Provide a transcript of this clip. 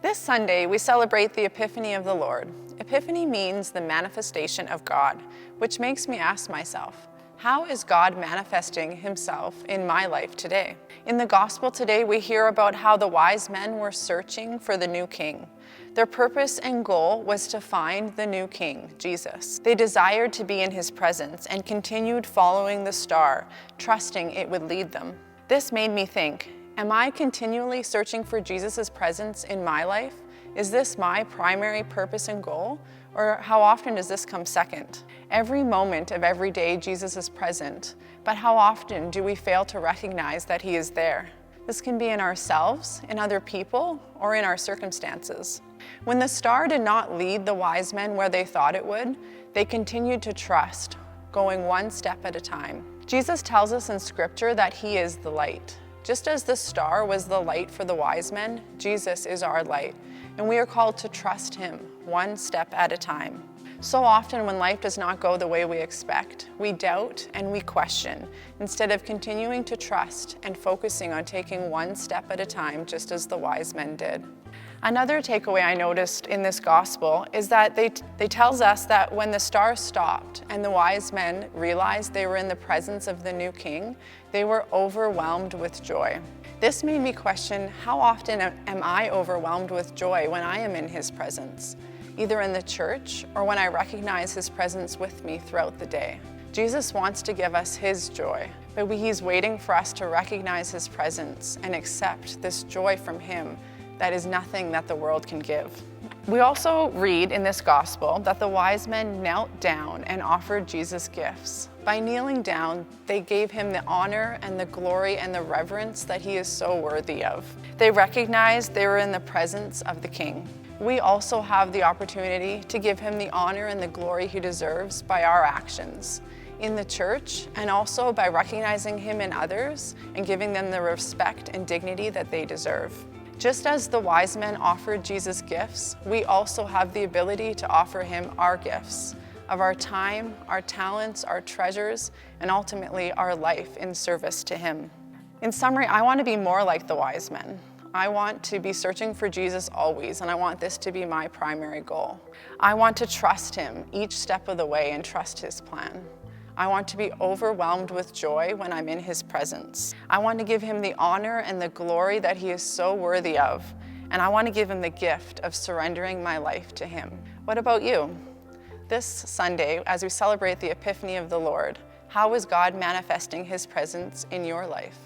This Sunday, we celebrate the Epiphany of the Lord. Epiphany means the manifestation of God, which makes me ask myself, how is God manifesting himself in my life today? In the gospel today, we hear about how the wise men were searching for the new king. Their purpose and goal was to find the new king, Jesus. They desired to be in his presence and continued following the star, trusting it would lead them. This made me think, am I continually searching for Jesus' presence in my life? Is this my primary purpose and goal? Or how often does this come second? Every moment of every day, Jesus is present, but how often do we fail to recognize that he is there? This can be in ourselves, in other people, or in our circumstances. When the star did not lead the wise men where they thought it would, they continued to trust, going one step at a time. Jesus tells us in Scripture that he is the light. Just as the star was the light for the wise men, Jesus is our light, and we are called to trust him one step at a time. So often when life does not go the way we expect, we doubt and we question, instead of continuing to trust and focusing on taking one step at a time, just as the wise men did. Another takeaway I noticed in this gospel is that they tells us that when the star stopped and the wise men realized they were in the presence of the new king, they were overwhelmed with joy. This made me question, how often am I overwhelmed with joy when I am in his presence, either in the church or when I recognize his presence with me throughout the day? Jesus wants to give us his joy, but he's waiting for us to recognize his presence and accept this joy from him that is nothing that the world can give. We also read in this gospel that the wise men knelt down and offered Jesus gifts. By kneeling down, they gave him the honor and the glory and the reverence that he is so worthy of. They recognized they were in the presence of the king. We also have the opportunity to give him the honor and the glory he deserves by our actions in the church, and also by recognizing him in others and giving them the respect and dignity that they deserve. Just as the wise men offered Jesus gifts, we also have the ability to offer him our gifts of our time, our talents, our treasures, and ultimately our life in service to him. In summary, I want to be more like the wise men. I want to be searching for Jesus always, and I want this to be my primary goal. I want to trust him each step of the way and trust his plan. I want to be overwhelmed with joy when I'm in his presence. I want to give him the honor and the glory that he is so worthy of, and I want to give him the gift of surrendering my life to him. What about you? This Sunday, as we celebrate the Epiphany of the Lord, how is God manifesting his presence in your life?